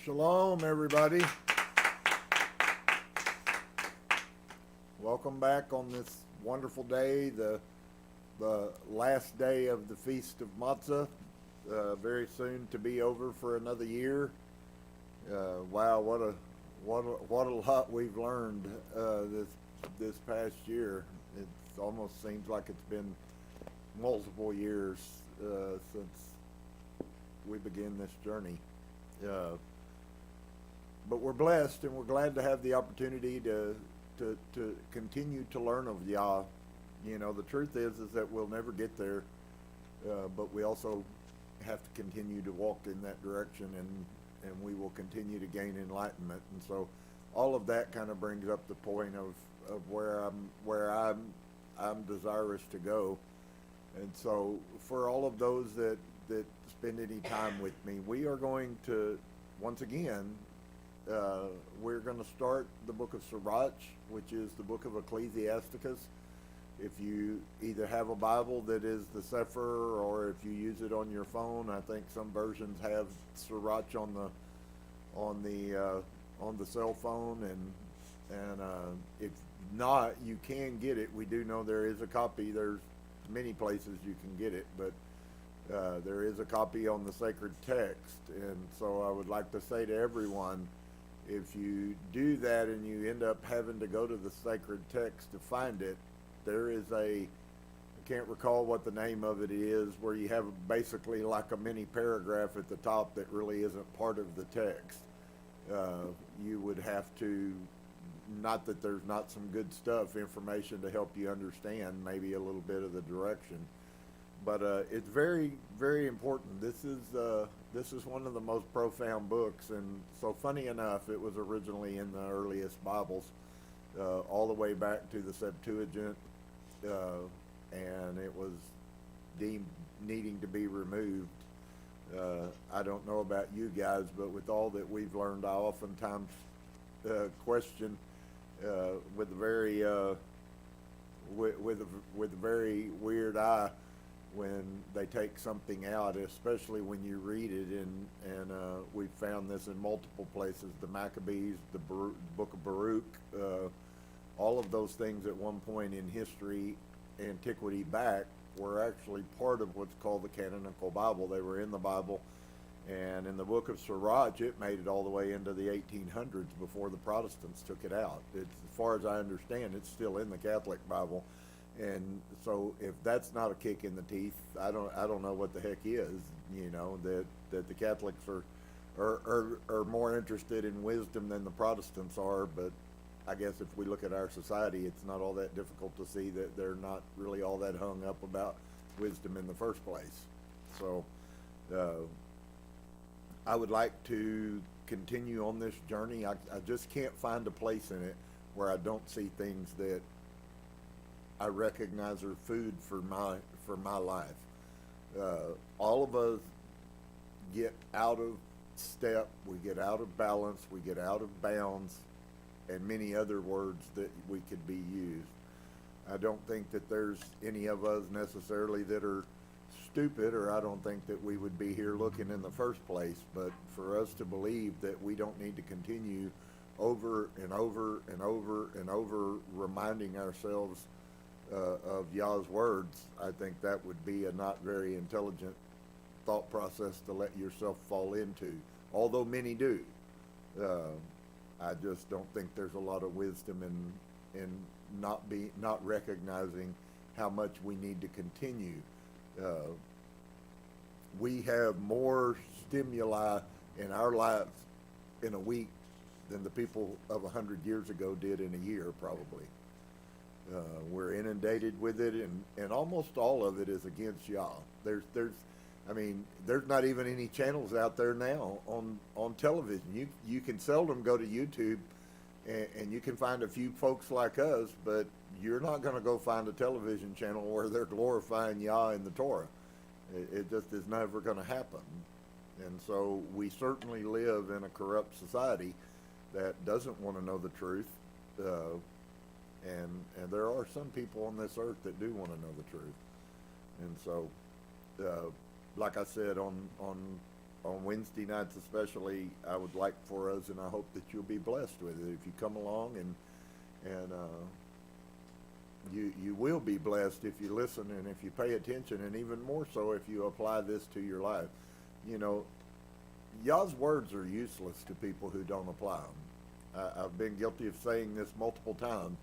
Shalom, everybody. Welcome back on this wonderful day, the last day of the Feast of Matzah, very soon to be over for another year. Wow, what a lot we've learned this past year. It almost seems like it's been multiple years since we began this journey. But we're blessed and we're glad to have the opportunity to continue to learn of Yah. You know, the truth is that we'll never get there, but we also have to continue to walk in that direction, and we will continue to gain enlightenment. And so all of that kind of brings up the point of where I'm desirous to go. And so for all of those that spend any time with me, we are going to, once again, we're going to start the book of Sirach, which is the book of Ecclesiasticus. If you either have a Bible that is the Sefer, or if you use it on your phone, I think some versions have Sirach on the cell phone, and if not, you can get it. We do know there is a copy. There's many places you can get it, but there is a copy on the sacred text. And so I would like to say to everyone, if you do that and you end up having to go to the sacred text to find it, there is I can't recall what the name of it is, where you have basically like a mini paragraph at the top that really isn't part of the text. You would have to, not that there's not some good stuff, information to help you understand maybe a little bit of the direction, but it's very, very important. This is one of the most profound books, and so funny enough, it was originally in the earliest Bibles, all the way back to the Septuagint, and it was deemed needing to be removed. I don't know about you guys, but with all that we've learned, I oftentimes question with a very with a very weird eye when they take something out, especially when you read it, and we've found this in multiple places. The Maccabees, the book of Baruch, all of those things at one point in history, antiquity back, were actually part of what's called the canonical Bible. They were in the Bible, and in the book of Sirach, it made it all the way into the 1800s before the Protestants took it out. It's, as far as I understand, it's still in the Catholic Bible. And so if that's not a kick in the teeth, I don't know what the heck is. You know, that the Catholics are more interested in wisdom than the Protestants are. But I guess if we look at our society, it's not all that difficult to see that they're not really all that hung up about wisdom in the first place. So I would like to continue on this journey. I just can't find a place in it where I don't see things that I recognize are food for my life. All of us get out of step, we get out of balance, we get out of bounds, and many other words that we could be used. I don't think that there's any of us necessarily that are stupid, or I don't think that we would be here looking in the first place, but for us to believe that we don't need to continue over and over and over and over reminding ourselves of Yah's words, I think that would be a not very intelligent thought process to let yourself fall into, although many do. I just don't think there's a lot of wisdom in not recognizing how much we need to continue. We have more stimuli in our lives in a week than the people of 100 years ago did in a year, probably. We're inundated with it, and almost all of it is against Yah. There's not even any channels out there now on television. You can seldom go to YouTube, and you can find a few folks like us, but you're not going to go find a television channel where they're glorifying Yah in the Torah. It just is never going to happen. And so we certainly live in a corrupt society that doesn't want to know the truth. And there are some people on this earth that do want to know the truth. And so, like I said, on on Wednesday nights especially, I would like for us, and I hope that you'll be blessed with it. If you come along and you will be blessed if you listen and if you pay attention, and even more so if you apply this to your life. You know, Yah's words are useless to people who don't apply them. I've been guilty of saying this multiple times.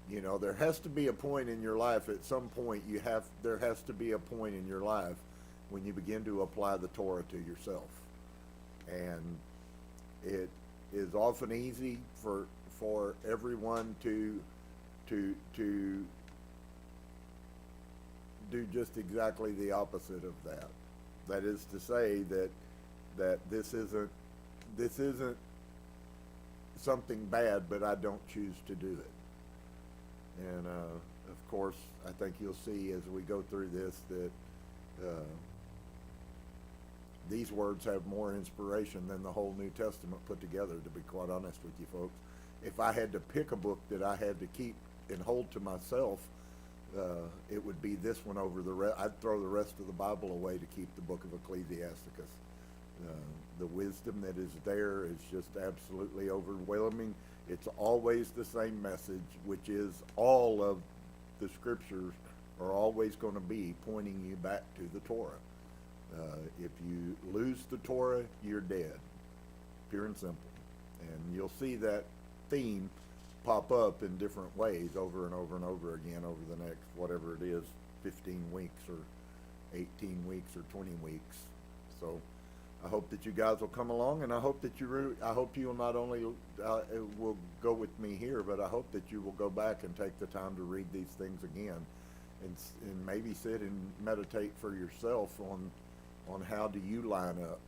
You know, there has to be a point in your life, at some point there has to be a point in your life when you begin to apply the Torah to yourself. And it is often easy for everyone to do just exactly the opposite of that. That is to say that this isn't something bad, but I don't choose to do it. And of course, I think you'll see as we go through this that these words have more inspiration than the whole New Testament put together, to be quite honest with you folks. If I had to pick a book that I had to keep and hold to myself, it would be this one over the rest. I'd throw the rest of the Bible away to keep the book of Ecclesiasticus. The wisdom that is there is just absolutely overwhelming. It's always the same message, which is all of the scriptures are always going to be pointing you back to the Torah. If you lose the Torah, you're dead, pure and simple. And you'll see that theme pop up in different ways over and over and over again over the next, whatever it is, 15 weeks or 18 weeks or 20 weeks. So I hope that you guys will come along, and I hope that I hope you'll not only will go with me here, but I hope that you will go back and take the time to read these things again, and maybe sit and meditate for yourself on how do you line up.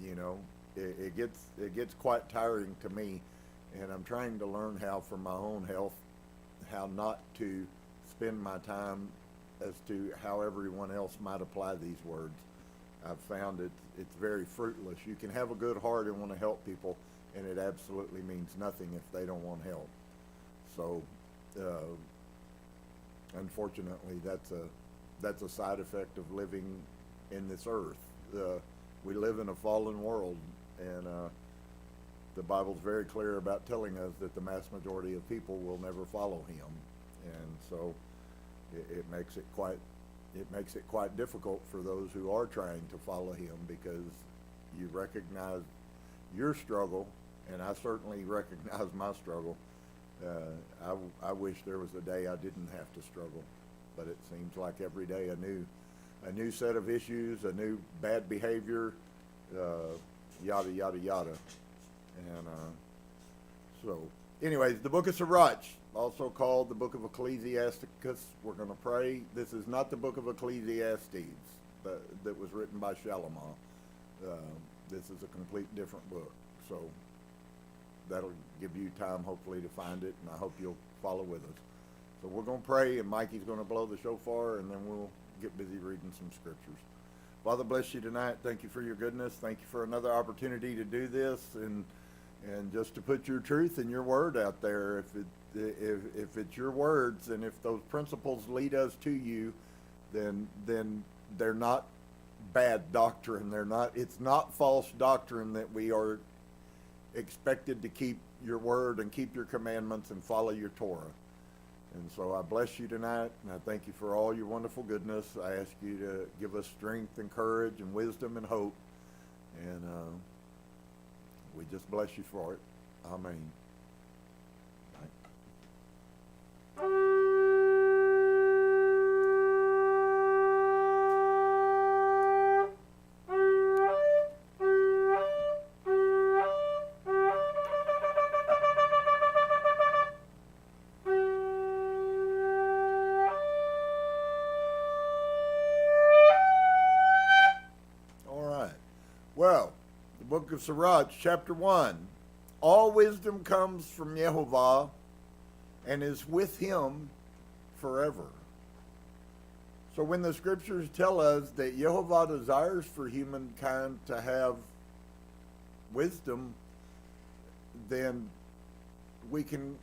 You know, it gets quite tiring to me, and I'm trying to learn how, for my own health, how not to spend my time as to how everyone else might apply these words. I've found it's very fruitless. You can have a good heart and want to help people, and it absolutely means nothing if they don't want help. So, unfortunately, that's a side effect of living in this earth. We live in a fallen world, and the Bible's very clear about telling us that the mass majority of people will never follow Him, and so it makes it quite difficult for those who are trying to follow Him, because you recognize your struggle, and I certainly recognize my struggle. I wish there was a day I didn't have to struggle, but it seems like every day a new set of issues, a new bad behavior, yada yada yada. And so anyways, the book of Sirach, also called the book of Ecclesiasticus. We're going to pray. This is not the book of Ecclesiastes that was written by Shalimah. This is a complete different book. So that'll give you time, hopefully, to find it, and I hope you'll follow with us. So we're going to pray, and Mikey's going to blow the shofar, and then we'll get busy reading some scriptures. Father, bless you tonight. Thank you for your goodness. Thank you for another opportunity to do this, and just to put your truth and your word out there. If it's your words, and if those principles lead us to you, then they're not bad doctrine. It's not false doctrine that we are expected to keep your word and keep your commandments and follow your Torah. And so I bless you tonight, and I thank you for all your wonderful goodness. I ask you to give us strength and courage and wisdom and hope, and we just bless you for it. Amen. Well, the book of Sirach, chapter 1. All wisdom comes from Yehovah and is with Him forever. So when the scriptures tell us that Yehovah desires for humankind to have wisdom, then we can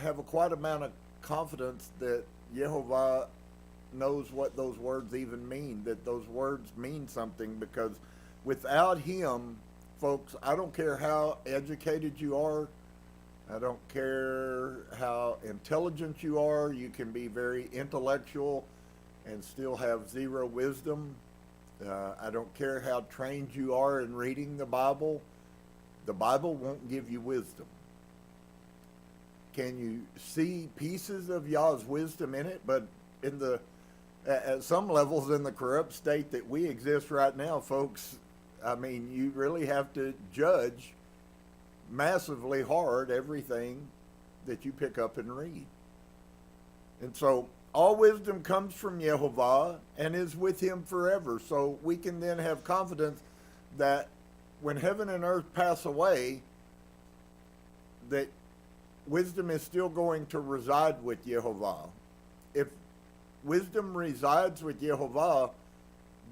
have a quite amount of confidence that Yehovah knows what those words even mean, that those words mean something, because Without him, folks, I don't care how educated you are, I don't care how intelligent you are, you can be very intellectual and still have zero wisdom. I don't care how trained you are in reading the Bible won't give you wisdom. Can you see pieces of Yah's wisdom in it? But at some levels in the corrupt state that we exist right now, folks, I mean, you really have to judge massively hard everything that you pick up and read. And so all wisdom comes from Yehovah and is with him forever. So we can then have confidence that when heaven and earth pass away, that wisdom is still going to reside with Yehovah. If wisdom resides with Yehovah,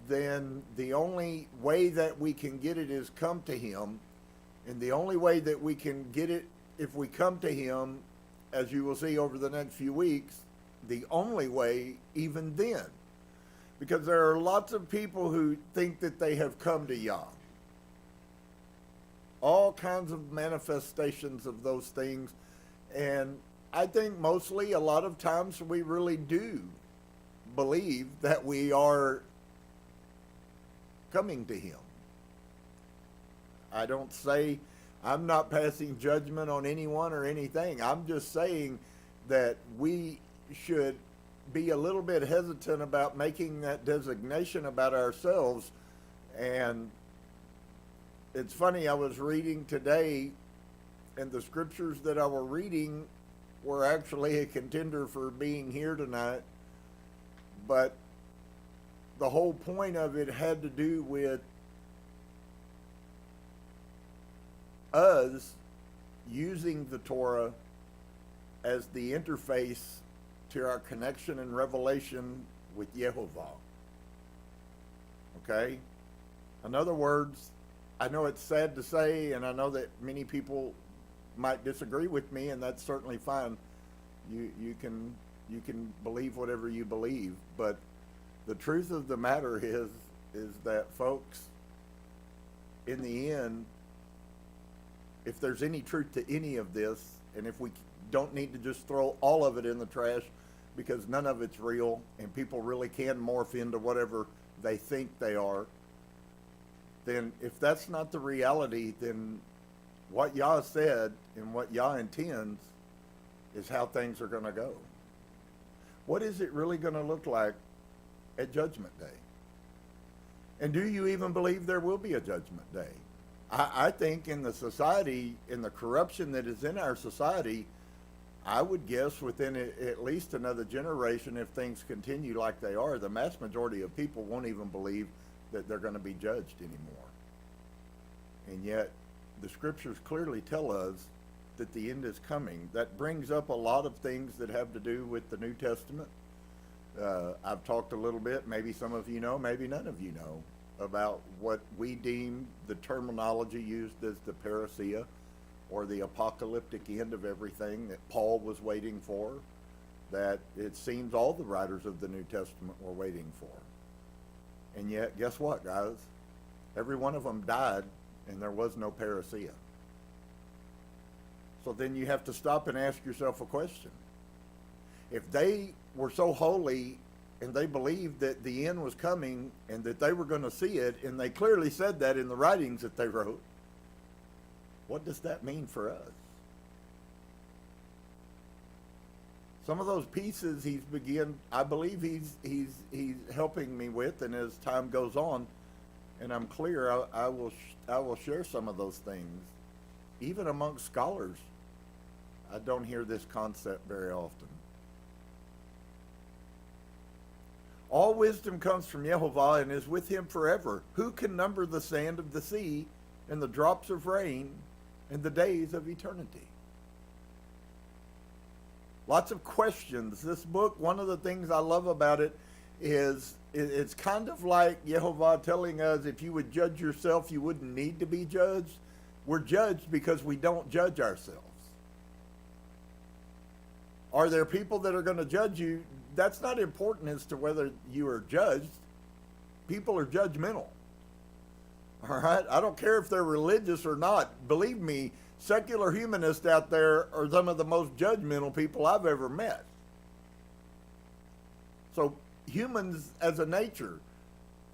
then the only way that we can get it is come to him. And the only way that we can get it, if we come to him, as you will see over the next few weeks, the only way even then. Because there are lots of people who think that they have come to Yah. All kinds of manifestations of those things. And I think mostly a lot of times we really do believe that we are coming to him. I'm not passing judgment on anyone or anything. I'm just saying that we should be a little bit hesitant about making that designation about ourselves. And it's funny, I was reading today, and the scriptures that I were reading were actually a contender for being here tonight. But the whole point of it had to do with us using the Torah as the interface to our connection and revelation with Yehovah. Okay? In other words, I know it's sad to say, and I know that many people might disagree with me, and that's certainly fine. You can believe whatever you believe, but the truth of the matter is that, folks, in the end, if there's any truth to any of this, and if we don't need to just throw all of it in the trash because none of it's real and people really can morph into whatever they think they are, then if that's not the reality, then what Yah said and what Yah intends is how things are going to go. What is it really going to look like at Judgment Day? And do you even believe there will be a Judgment Day? I think in the society, in the corruption that is in our society, I would guess within at least another generation, if things continue like they are, the mass majority of people won't even believe that they're going to be judged anymore. And yet, the scriptures clearly tell us that the end is coming. That brings up a lot of things that have to do with the New Testament. I've talked a little bit, maybe some of you know, maybe none of you know, about what we deem the terminology used as the parousia, or the apocalyptic end of everything that Paul was waiting for, that it seems all the writers of the New Testament were waiting for. And yet, guess what, guys? Every one of them died, and there was no parousia. So then you have to stop and ask yourself a question. If they were so holy and they believed that the end was coming and that they were going to see it, and they clearly said that in the writings that they wrote, what does that mean for us? Some of those pieces I believe he's helping me with, and as time goes on, and I'm clear, I will share some of those things. Even amongst scholars, I don't hear this concept very often. All wisdom comes from Yehovah and is with him forever. Who can number the sand of the sea and the drops of rain and the days of eternity? Lots of questions. This book, one of the things I love about it is it's kind of like Yehovah telling us, if you would judge yourself, you wouldn't need to be judged. We're judged because we don't judge ourselves. Are there people that are going to judge you? That's not important as to whether you are judged. People are judgmental. All right? I don't care if they're religious or not. Believe me, secular humanists out there are some of the most judgmental people I've ever met. So humans as a nature.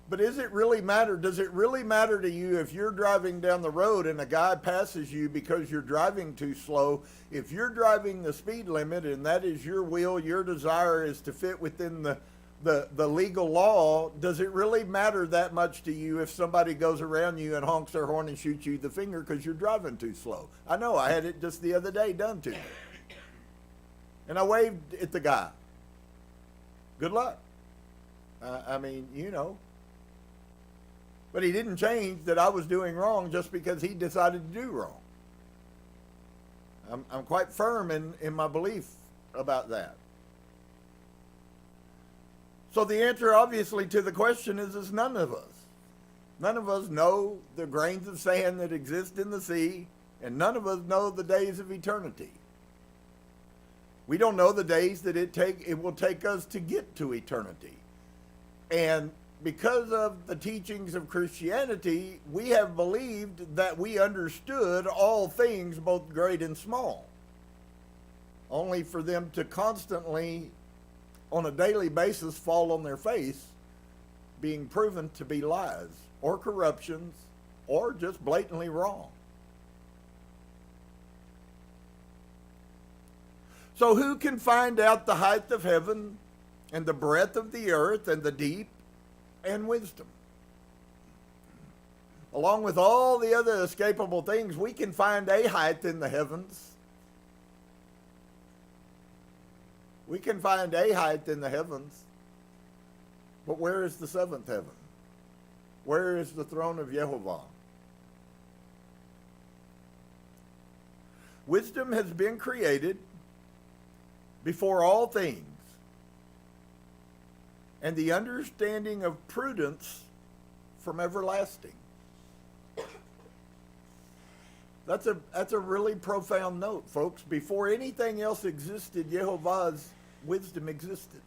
But does it really matter to you if you're driving down the road and a guy passes you because you're driving too slow? If you're driving the speed limit and that is your will, your desire is to fit within the legal law, does it really matter that much to you if somebody goes around you and honks their horn and shoots you the finger because you're driving too slow? I know, I had it just the other day done to me. And I waved at the guy. Good luck. I mean, you know. But he didn't change that I was doing wrong just because he decided to do wrong. I'm quite firm in my belief about that. So the answer, obviously, to the question is none of us. None of us know the grains of sand that exist in the sea, and none of us know the days of eternity. We don't know the days that it will take us to get to eternity. And because of the teachings of Christianity, we have believed that we understood all things, both great and small, only for them to constantly, on a daily basis, fall on their face, being proven to be lies or corruptions or just blatantly wrong. So who can find out the height of heaven and the breadth of the earth and the deep and wisdom? Along with all the other escapable things, we can find a height in the heavens. We can find a height in the heavens. But where is the seventh heaven? Where is the throne of Jehovah? Wisdom has been created before all things, and the understanding of prudence from everlasting. That's a really profound note, folks. Before anything else existed, Jehovah's wisdom existed.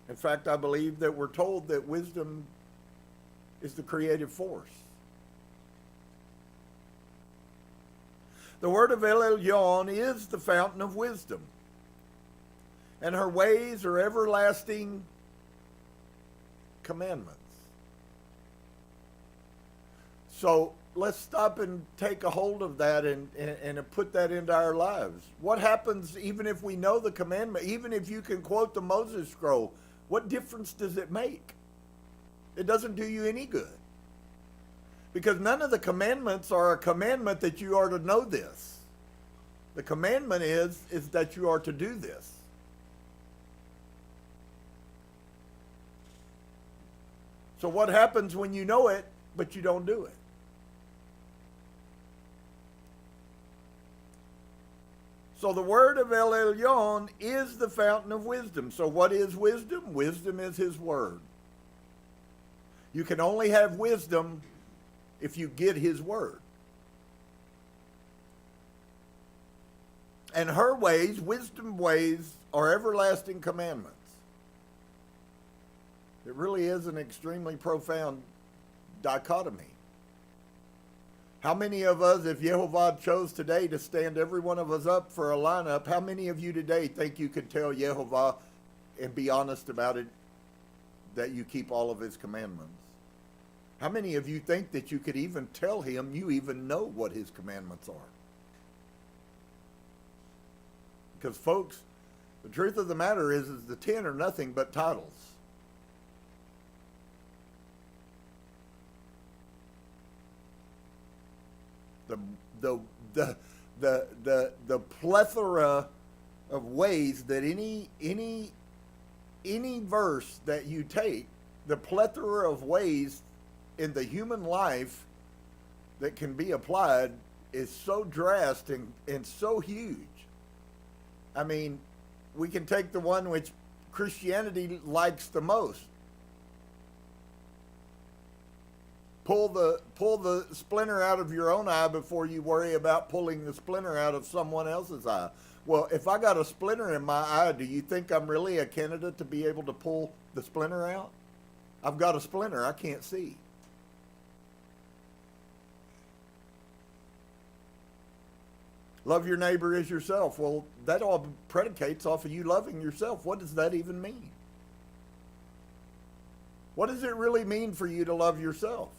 In fact, I believe that we're told that wisdom is the creative force. The word of El Elyon is the fountain of wisdom, and her ways are everlasting commandments. So let's stop and take a hold of that and put that into our lives. What happens even if we know the commandment, even if you can quote the Moses scroll, what difference does it make? It doesn't do you any good. Because none of the commandments are a commandment that you are to know this. The commandment is that you are to do this. So what happens when you know it, but you don't do it? So the word of El Elyon is the fountain of wisdom. So what is wisdom? Wisdom is his word. You can only have wisdom if you get his word. And her ways, wisdom ways, are everlasting commandments. It really is an extremely profound dichotomy. How many of us, if Jehovah chose today to stand every one of us up for a lineup, how many of you today think you could tell Jehovah and be honest about it, that you keep all of his commandments? How many of you think that you could even tell him you even know what his commandments are? Because, folks, the truth of the matter is the 10 are nothing but titles. The plethora of ways that any verse that you take, the plethora of ways in the human life that can be applied is so drastic and so huge. I mean, we can take the one which Christianity likes the most. Pull the splinter out of your own eye before you worry about pulling the splinter out of someone else's eye. Well, if I got a splinter in my eye, do you think I'm really a candidate to be able to pull the splinter out? I've got a splinter. I can't see. Love your neighbor as yourself. Well, that all predicates off of you loving yourself. What does that even mean? What does it really mean for you to love yourself?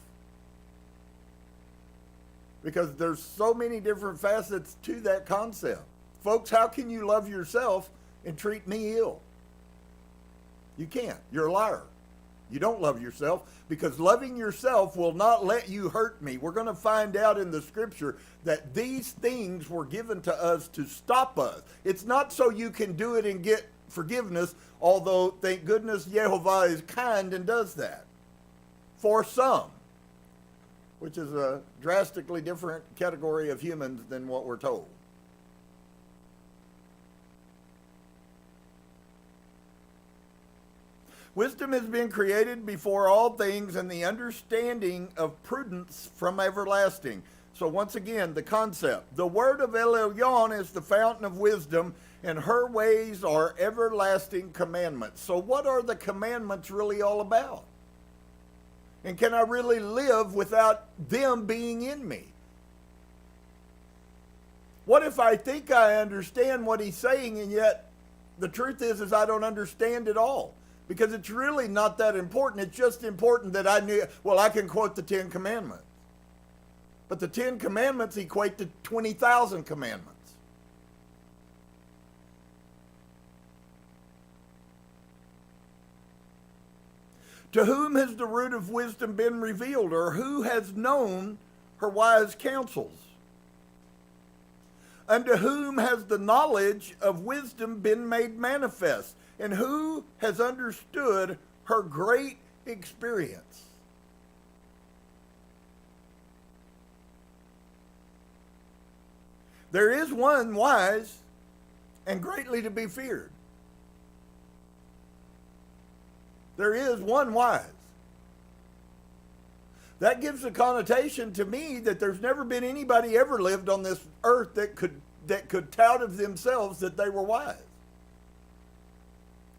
Because there's so many different facets to that concept. Folks, how can you love yourself and treat me ill? You can't. You're a liar. You don't love yourself, because loving yourself will not let you hurt me. We're going to find out in the scripture that these things were given to us to stop us. It's not so you can do it and get forgiveness, although thank goodness Jehovah is kind and does that for some, which is a drastically different category of humans than what we're told. Wisdom has been created before all things, and the understanding of prudence from everlasting. So once again, the concept. The word of Elohim is the fountain of wisdom, and her ways are everlasting commandments. So what are the commandments really all about? And can I really live without them being in me? What if I think I understand what he's saying, and yet the truth is I don't understand it all? Because it's really not that important. It's just important that I knew, well, I can quote the 10 Commandments. But the 10 Commandments equate to 20,000 commandments. To whom has the root of wisdom been revealed, or who has known her wise counsels? Unto whom has the knowledge of wisdom been made manifest? And who has understood her great experience? There is one wise and greatly to be feared. There is one wise. That gives a connotation to me that there's never been anybody ever lived on this earth that could tout of themselves that they were wise.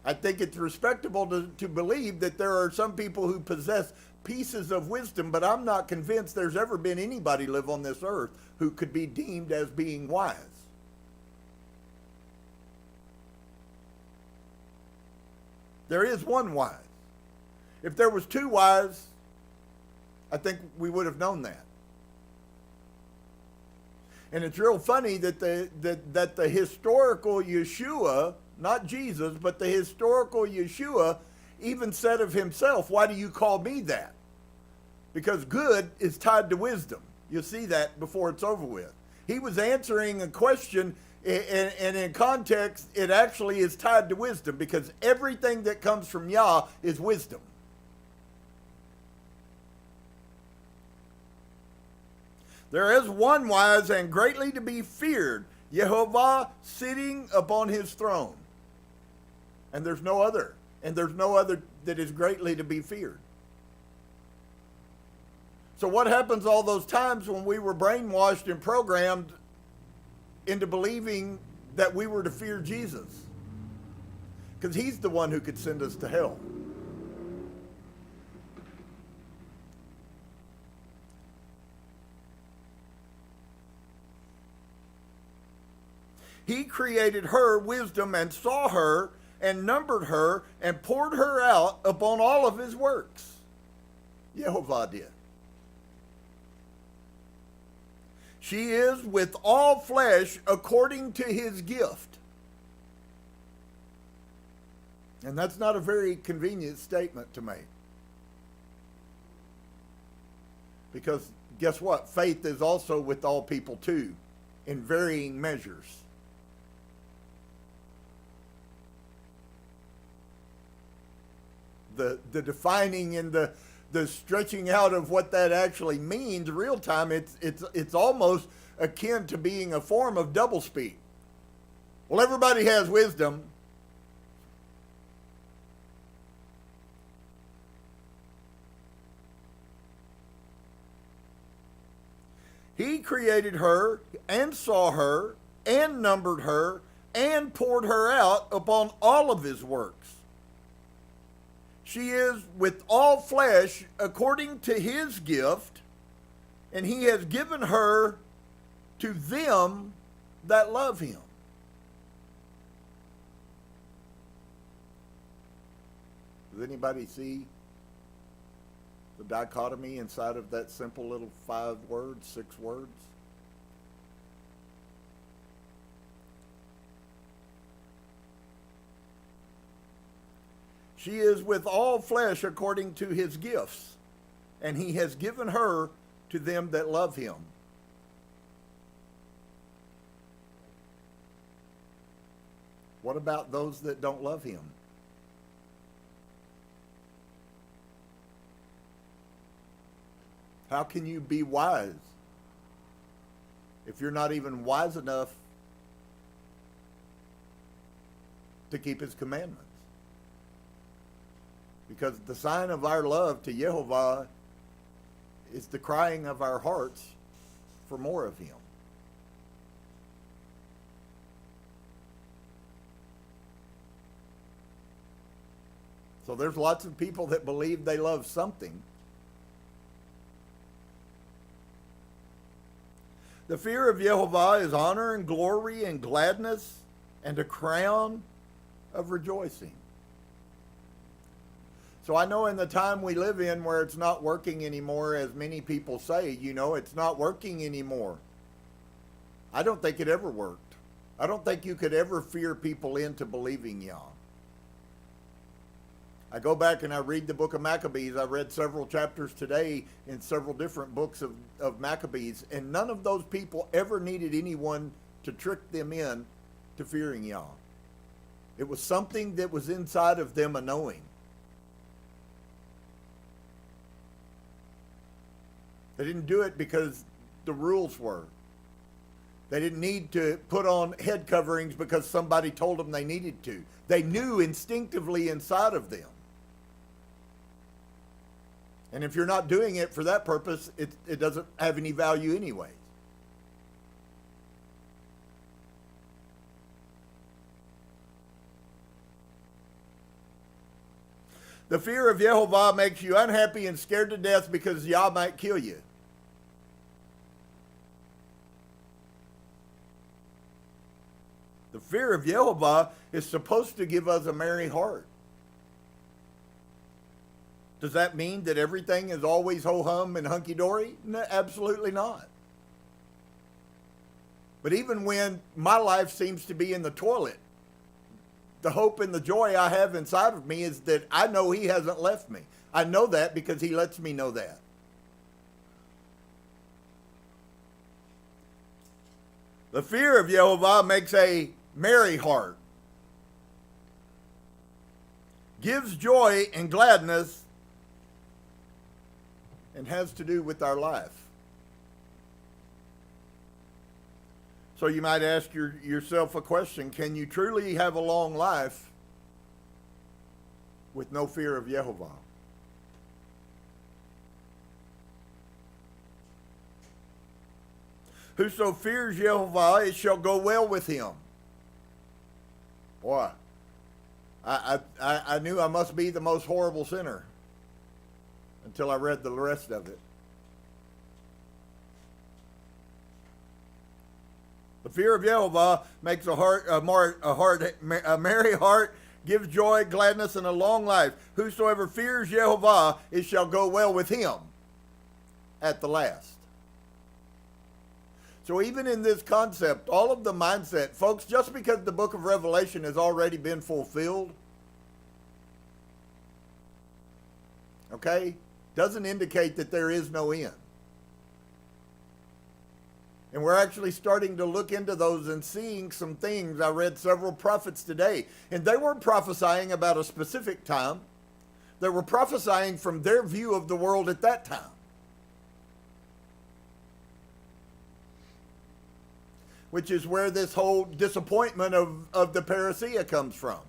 I think it's respectable to believe that there are some people who possess pieces of wisdom, but I'm not convinced there's ever been anybody live on this earth who could be deemed as being wise. There is one wise. If there was two wise, I think we would have known that. And it's real funny that the historical Yeshua, not Jesus, but the historical Yeshua even said of himself, why do you call me that? Because good is tied to wisdom. You'll see that before it's over with. He was answering a question, and in context, it actually is tied to wisdom, because everything that comes from Yah is wisdom. There is one wise and greatly to be feared, Jehovah sitting upon his throne. And there's no other. And there's no other that is greatly to be feared. So what happens all those times when we were brainwashed and programmed into believing that we were to fear Jesus? Because he's the one who could send us to hell. He created her wisdom and saw her and numbered her and poured her out upon all of his works. Jehovah did. She is with all flesh according to his gift. And that's not a very convenient statement to make. Because guess what? Faith is also with all people too, in varying measures. The defining and the stretching out of what that actually means real time, it's almost akin to being a form of doublespeak. Well, everybody has wisdom. He created her and saw her and numbered her and poured her out upon all of his works. She is with all flesh according to his gift, and he has given her to them that love him. Does anybody see the dichotomy inside of that simple little 5 words, 6 words? She is with all flesh according to his gifts, and he has given her to them that love him. What about those that don't love him? How can you be wise if you're not even wise enough to keep his commandments? Because the sign of our love to Yehovah is the crying of our hearts for more of him. So there's lots of people that believe they love something. The fear of Yehovah is honor and glory and gladness and a crown of rejoicing. So I know in the time we live in where it's not working anymore, as many people say, it's not working anymore. I don't think it ever worked. I don't think you could ever fear people into believing Yah. I go back and I read the book of Maccabees. I read several chapters today in several different books of Maccabees, and none of those people ever needed anyone to trick them in to fearing Yah. It was something that was inside of them, a knowing. They didn't do it because the rules were. They didn't need to put on head coverings because somebody told them they needed to. They knew instinctively inside of them. And if you're not doing it for that purpose, it doesn't have any value anyways. The fear of Yehovah makes you unhappy and scared to death because Yah might kill you. The fear of Yehovah is supposed to give us a merry heart. Does that mean that everything is always ho-hum and hunky-dory? No, absolutely not. But even when my life seems to be in the toilet, the hope and the joy I have inside of me is that I know he hasn't left me. I know that because he lets me know that. The fear of Yehovah makes a merry heart, gives joy and gladness, and has to do with our life. So you might ask yourself a question: can you truly have a long life with no fear of Yehovah? Whoso fears Yehovah, it shall go well with him. Boy, I knew I must be the most horrible sinner until I read the rest of it. The fear of Yehovah makes a merry heart, gives joy, gladness, and a long life. Whosoever fears Yehovah, it shall go well with him at the last. So even in this concept, all of the mindset, folks, just because the book of Revelation has already been fulfilled, okay, doesn't indicate that there is no end. And we're actually starting to look into those and seeing some things. I read several prophets today, and they weren't prophesying about a specific time. They were prophesying from their view of the world at that time. Which is where this whole disappointment of the parousia comes from.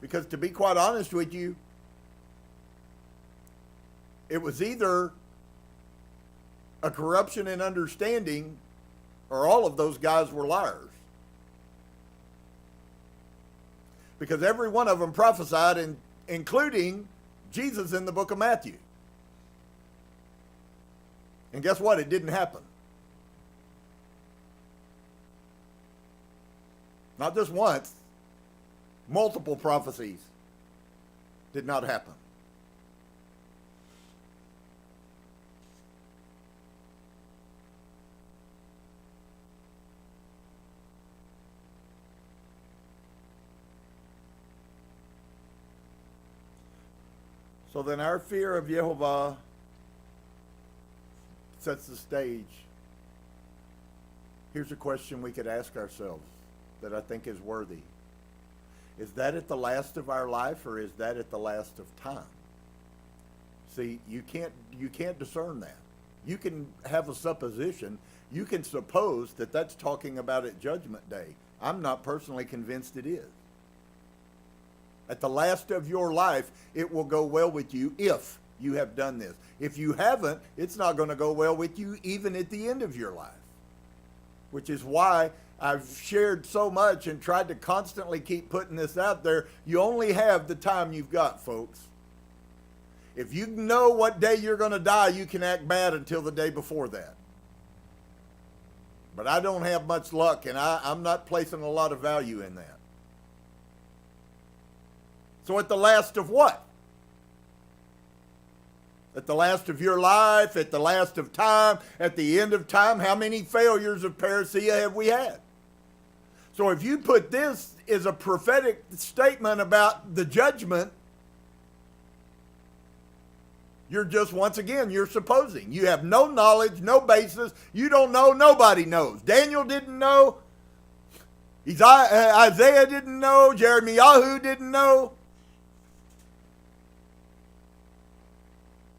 Because to be quite honest with you, it was either a corruption in understanding, or all of those guys were liars. Because every one of them prophesied, including Jesus in the book of Matthew. And guess what? It didn't happen. Not just once, multiple prophecies did not happen. So then our fear of Yehovah sets the stage. Here's a question we could ask ourselves that I think is worthy. Is that at the last of our life, or is that at the last of time? See, you can't discern that. You can have a supposition. You can suppose that that's talking about at Judgment Day. I'm not personally convinced it is. At the last of your life, it will go well with you if you have done this. If you haven't, it's not going to go well with you even at the end of your life. Which is why I've shared so much and tried to constantly keep putting this out there. You only have the time you've got, folks. If you know what day you're going to die, you can act bad until the day before that. But I don't have much luck, and I'm not placing a lot of value in that. So at the last of what? At the last of your life, at the last of time, at the end of time, how many failures of parousia have we had? So if you put this as a prophetic statement about the judgment, you're just, once again, you're supposing. You have no knowledge, no basis. You don't know, nobody knows. Daniel didn't know. Isaiah didn't know. Jeremiah didn't know.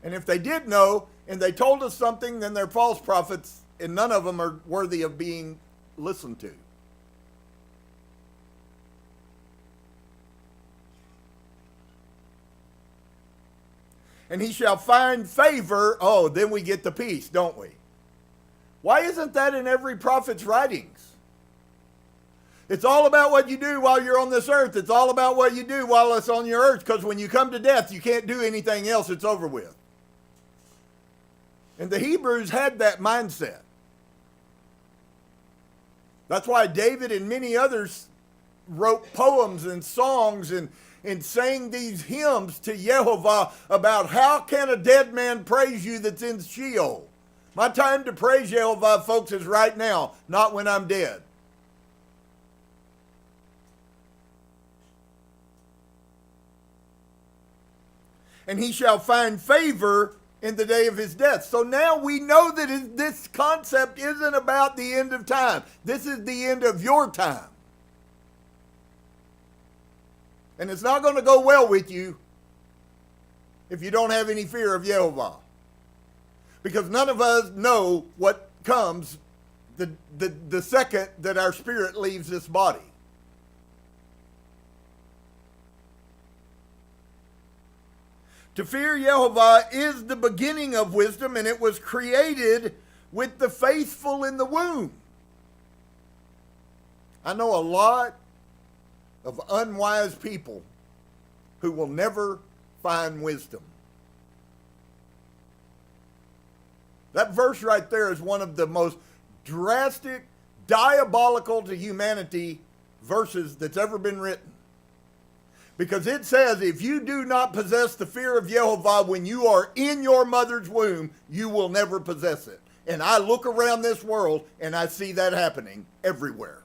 And if they did know, and they told us something, then they're false prophets, and none of them are worthy of being listened to. And he shall find favor. Oh, then we get the peace, don't we? Why isn't that in every prophet's writings? It's all about what you do while you're on this earth. It's all about what you do while it's on your earth, because when you come to death, you can't do anything else. It's over with. And the Hebrews had that mindset. That's why David and many others wrote poems and songs and sang these hymns to Yehovah about how can a dead man praise you that's in Sheol. My time to praise Yehovah, folks, is right now, not when I'm dead. And he shall find favor in the day of his death. So now we know that this concept isn't about the end of time. This is the end of your time. And it's not going to go well with you if you don't have any fear of Yehovah. Because none of us know what comes the second that our spirit leaves this body. To fear Yehovah is the beginning of wisdom, and it was created with the faithful in the womb. I know a lot of unwise people who will never find wisdom. That verse right there is one of the most drastic, diabolical to humanity verses that's ever been written. Because it says, if you do not possess the fear of Yehovah when you are in your mother's womb, you will never possess it. And I look around this world and I see that happening everywhere.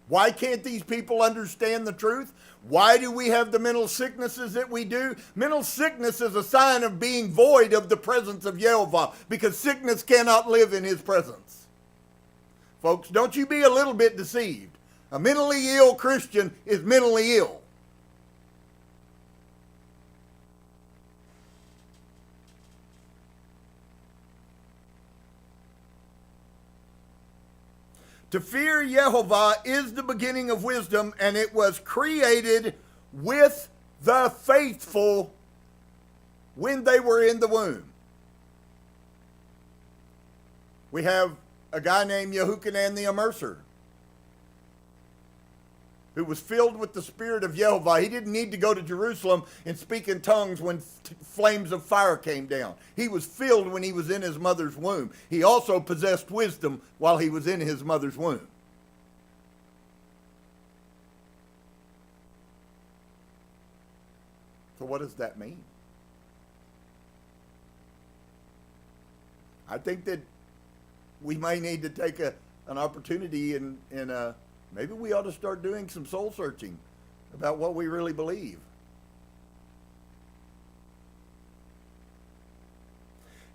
Why can't these people understand the truth? Why do we have the mental sicknesses that we do? Mental sickness is a sign of being void of the presence of Yehovah, because sickness cannot live in his presence. Folks, don't you be a little bit deceived. A mentally ill Christian is mentally ill. To fear Yehovah is the beginning of wisdom, and it was created with the faithful when they were in the womb. We have a guy named Yehukanan the Immerser, who was filled with the Spirit of Jehovah. He didn't need to go to Jerusalem and speak in tongues when flames of fire came down. He was filled when he was in his mother's womb. He also possessed wisdom while he was in his mother's womb. So what does that mean? I think that we may need to take an opportunity and maybe we ought to start doing some soul searching about what we really believe.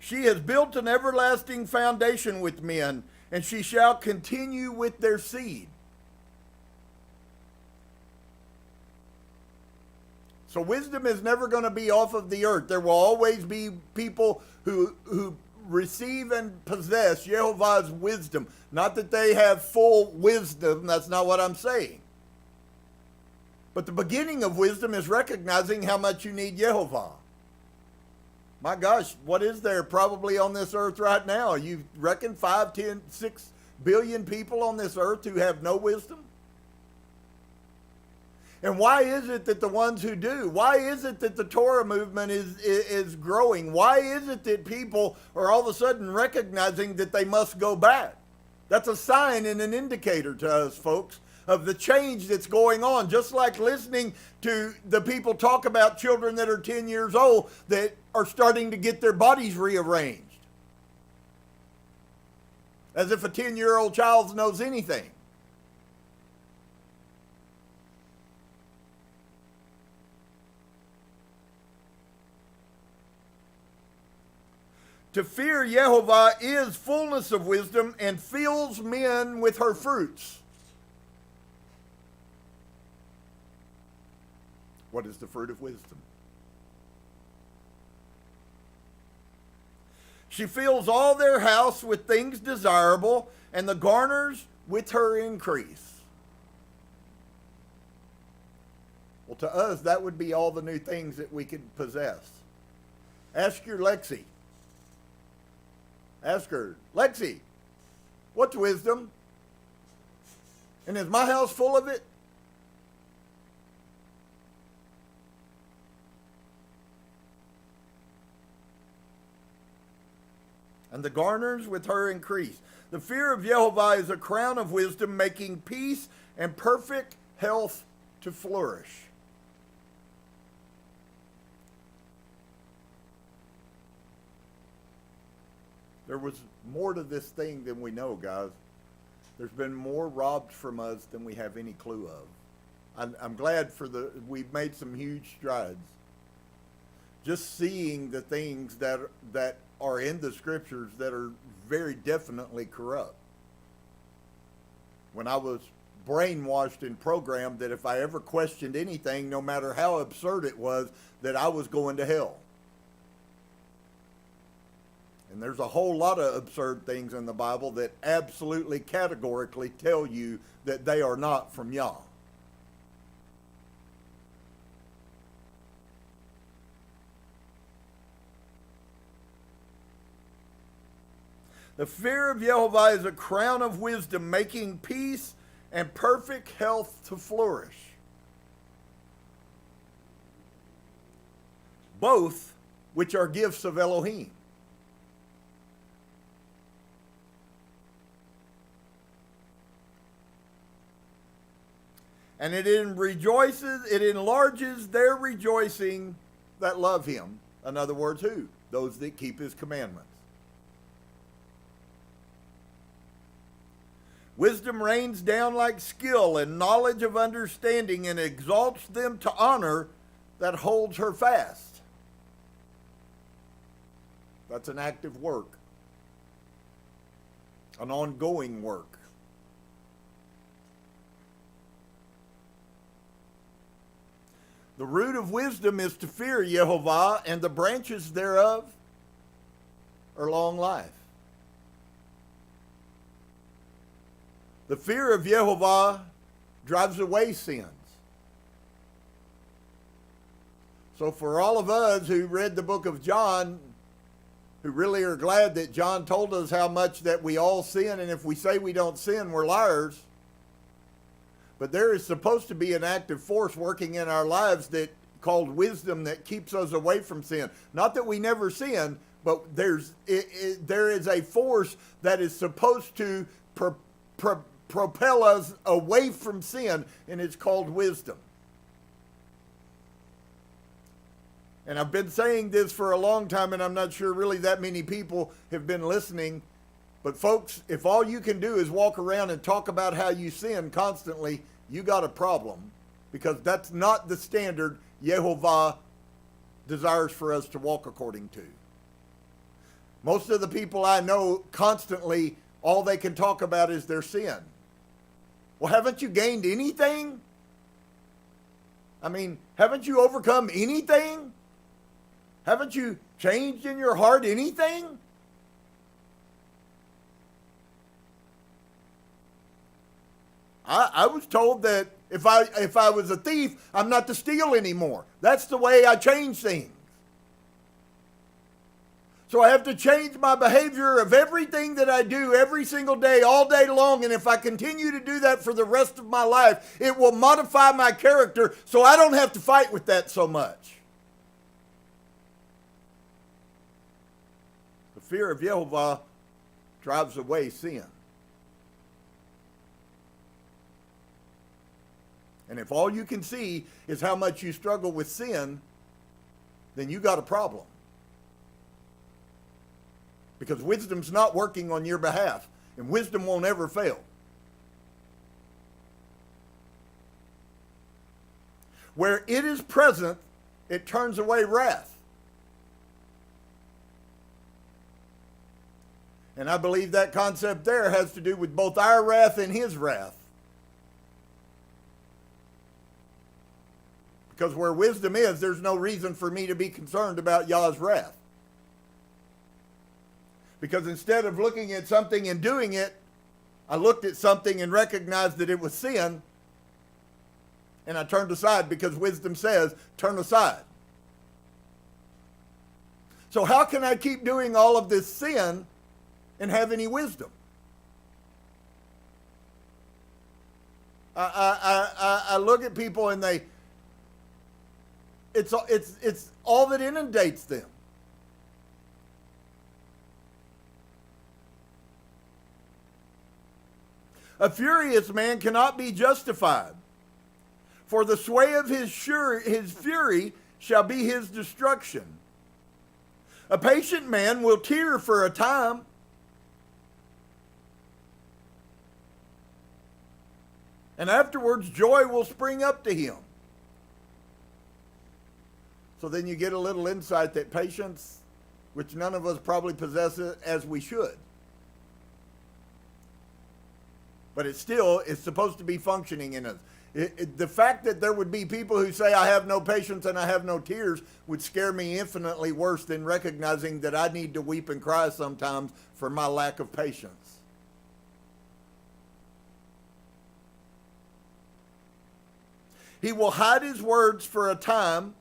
She has built an everlasting foundation with men, and she shall continue with their seed. So wisdom is never going to be off of the earth. There will always be people who receive and possess Jehovah's wisdom. Not that they have full wisdom. That's not what I'm saying. But the beginning of wisdom is recognizing how much you need Jehovah. My gosh, what is there probably on this earth right now? You reckon 5, 10, 6 billion people on this earth who have no wisdom? And why is it that the ones who do? Why is it that the Torah movement is growing? Why is it that people are all of a sudden recognizing that they must go back? That's a sign and an indicator to us, folks, of the change that's going on. Just like listening to the people talk about children that are 10 years old that are starting to get their bodies rearranged. As if a 10-year-old child knows anything. To fear Jehovah is fullness of wisdom and fills men with her fruits. What is the fruit of wisdom? She fills all their house with things desirable, and the garners with her increase. Well, to us, that would be all the new things that we could possess. Ask your Lexi. Ask her, Lexi, what's wisdom? And is my house full of it? And the garners with her increase. The fear of Jehovah is a crown of wisdom, making peace and perfect health to flourish. There was more to this thing than we know, guys. There's been more robbed from us than we have any clue of. I'm glad we've made some huge strides. Just seeing the things that are in the scriptures that are very definitely corrupt. When I was brainwashed and programmed that if I ever questioned anything, no matter how absurd it was, that I was going to hell. And there's a whole lot of absurd things in the Bible that absolutely categorically tell you that they are not from Yah. The fear of Jehovah is a crown of wisdom, making peace and perfect health to flourish. Both which are gifts of Elohim. And it enlarges their rejoicing that love him. In other words, who? Those that keep his commandments. Wisdom rains down like skill, and knowledge of understanding, and exalts them to honor that holds her fast. That's an active work, an ongoing work. The root of wisdom is to fear Jehovah, and the branches thereof are long life. The fear of Jehovah drives away sins. So for all of us who read the book of John, who really are glad that John told us how much that we all sin, and if we say we don't sin, we're liars. But there is supposed to be an active force working in our lives that called wisdom that keeps us away from sin. Not that we never sin, but there is a force that is supposed to propel us away from sin, and it's called wisdom. And I've been saying this for a long time, and I'm not sure really that many people have been listening. But folks, if all you can do is walk around and talk about how you sin constantly, you got a problem, because that's not the standard Yehovah desires for us to walk according to. Most of the people I know constantly, all they can talk about is their sin. Well, haven't you gained anything? I mean, haven't you overcome anything? Haven't you changed in your heart anything? I was told that if I was a thief, I'm not to steal anymore. That's the way I change things. So I have to change my behavior of everything that I do every single day, all day long. And if I continue to do that for the rest of my life, it will modify my character so I don't have to fight with that so much. The fear of Yehovah drives away sin. And if all you can see is how much you struggle with sin, then you got a problem. Because wisdom's not working on your behalf, and wisdom won't ever fail. Where it is present, it turns away wrath. And I believe that concept there has to do with both our wrath and his wrath. Because where wisdom is, there's no reason for me to be concerned about Yah's wrath. Because instead of looking at something and doing it, I looked at something and recognized that it was sin, and I turned aside, because wisdom says, turn aside. So how can I keep doing all of this sin and have any wisdom? I look at people and it's all that inundates them. A furious man cannot be justified, for the sway of his fury shall be his destruction. A patient man will tear for a time, and afterwards joy will spring up to him. So then you get a little insight that patience, which none of us probably possess it as we should, but it still is supposed to be functioning in us. The fact that there would be people who say, I have no patience and I have no tears, would scare me infinitely worse than recognizing that I need to weep and cry sometimes for my lack of patience. He will hide his words for a time,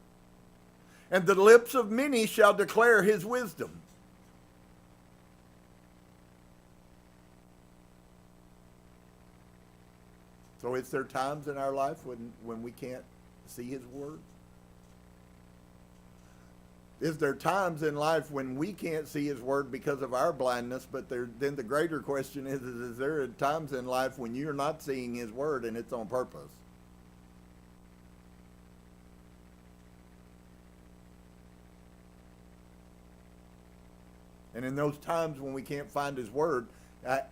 and the lips of many shall declare his wisdom. So is there times in our life when we can't see his word? Is there times in life when we can't see his word because of our blindness? But then the greater question is there times in life when you're not seeing his word and it's on purpose? And in those times when we can't find his word,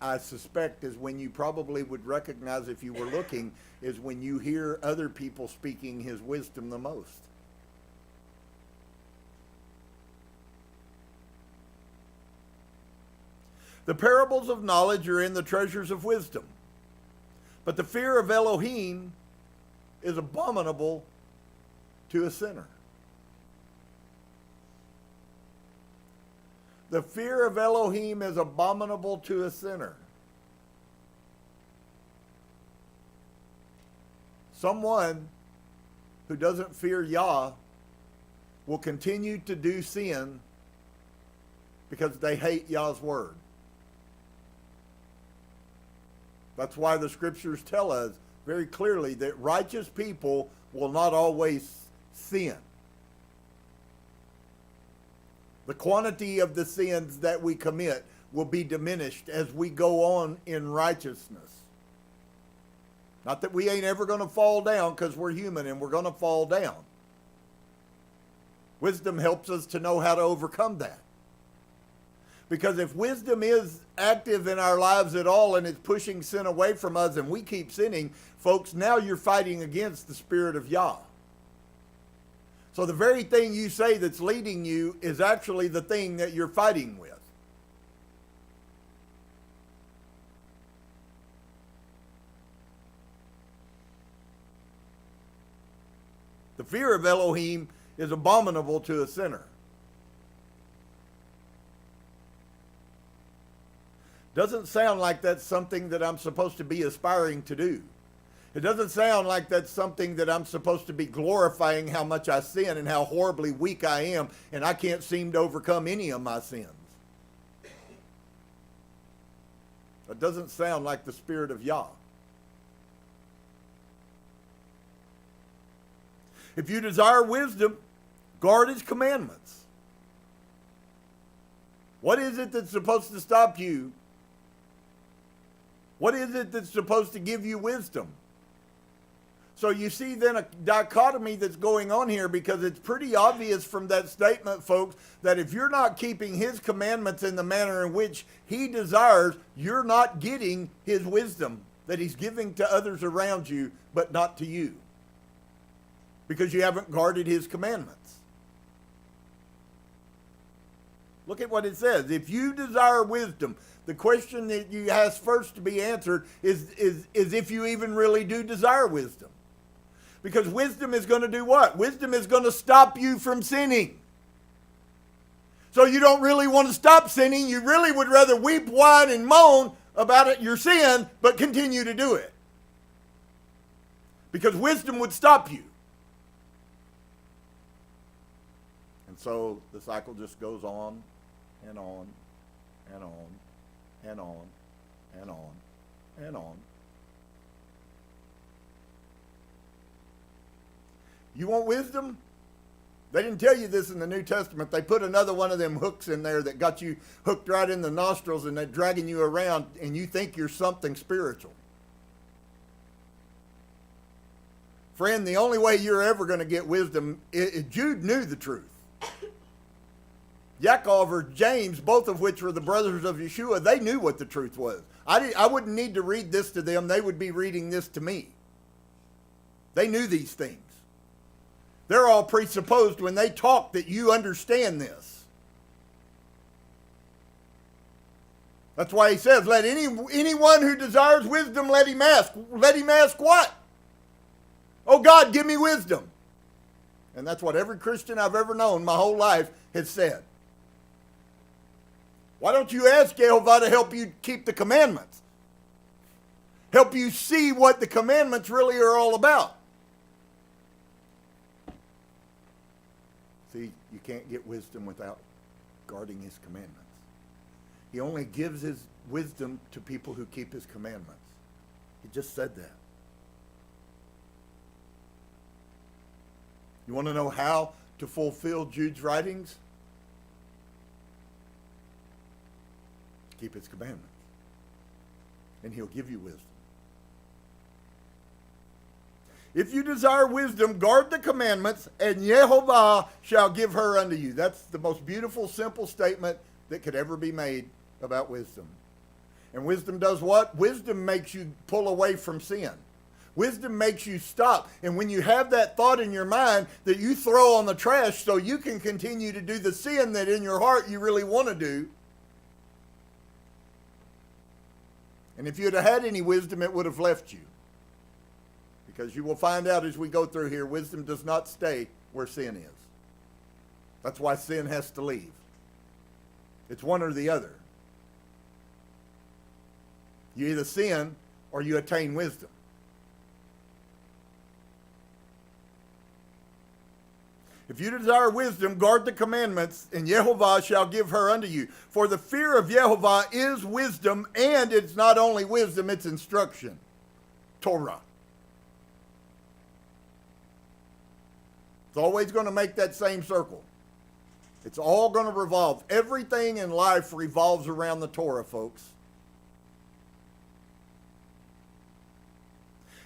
I suspect is when you probably would recognize, if you were looking, is when you hear other people speaking his wisdom the most. The parables of knowledge are in the treasures of wisdom, but the fear of Elohim is abominable to a sinner. The fear of Elohim is abominable to a sinner. Someone who doesn't fear Yah will continue to do sin because they hate Yah's word. That's why the scriptures tell us very clearly that righteous people will not always sin. The quantity of the sins that we commit will be diminished as we go on in righteousness. Not that we ain't ever going to fall down, because we're human and we're going to fall down. Wisdom helps us to know how to overcome that. Because if wisdom is active in our lives at all and it's pushing sin away from us and we keep sinning, folks, now you're fighting against the Spirit of Yah. So the very thing you say that's leading you is actually the thing that you're fighting with. The fear of Elohim is abominable to a sinner. Doesn't sound like that's something that I'm supposed to be aspiring to do. It doesn't sound like that's something that I'm supposed to be glorifying how much I sin and how horribly weak I am, and I can't seem to overcome any of my sins. That doesn't sound like the Spirit of Yah. If you desire wisdom, guard his commandments. What is it that's supposed to stop you? What is it that's supposed to give you wisdom? So you see then a dichotomy that's going on here, because it's pretty obvious from that statement, folks, that if you're not keeping his commandments in the manner in which he desires, you're not getting his wisdom that he's giving to others around you, but not to you, because you haven't guarded his commandments. Look at what it says. If you desire wisdom, the question that you ask first to be answered is if you even really do desire wisdom. Because wisdom is going to do what? Wisdom is going to stop you from sinning. So you don't really want to stop sinning. You really would rather weep, whine, and moan about it, your sin, but continue to do it. Because wisdom would stop you. And so the cycle just goes on and on and on and on and on and on. You want wisdom? They didn't tell you this in the New Testament. They put another one of them hooks in there that got you hooked right in the nostrils, and they're dragging you around, and you think you're something spiritual. Friend, the only way you're ever going to get wisdom, Jude knew the truth. Yaakov or James, both of which were the brothers of Yeshua, they knew what the truth was. I wouldn't need to read this to them. They would be reading this to me. They knew these things. They're all presupposed when they talk that you understand this. That's why he says, let anyone who desires wisdom, let him ask. Let him ask what? Oh God, give me wisdom. And that's what every Christian I've ever known my whole life has said. Why don't you ask Jehovah to help you keep the commandments? Help you see what the commandments really are all about. See, you can't get wisdom without guarding his commandments. He only gives his wisdom to people who keep his commandments. He just said that. You want to know how to fulfill Jude's writings? Keep his commandments. And he'll give you wisdom. If you desire wisdom, guard the commandments, and Yehovah shall give her unto you. That's the most beautiful, simple statement that could ever be made about wisdom. And wisdom does what? Wisdom makes you pull away from sin. Wisdom makes you stop. And when you have that thought in your mind that you throw on the trash so you can continue to do the sin that in your heart you really want to do. And if you'd have had any wisdom, it would have left you. Because you will find out as we go through here, wisdom does not stay where sin is. That's why sin has to leave. It's one or the other. You either sin or you attain wisdom. If you desire wisdom, guard the commandments, and Yehovah shall give her unto you. For the fear of Yehovah is wisdom, and it's not only wisdom, it's instruction. Torah. always going to make that same circle. It's all going to revolve. Everything in life revolves around the Torah, folks.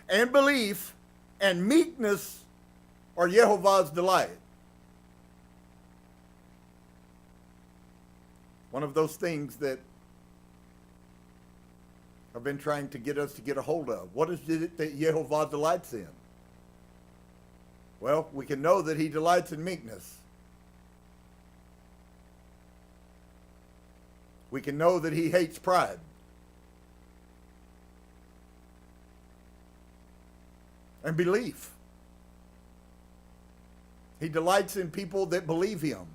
And belief and meekness are Yehovah's delight. One of those things that I've been trying to get us to get a hold of. What is it that Yehovah delights in? Well, we can know that he delights in meekness. We can know that he hates pride. And belief. He delights in people that believe him.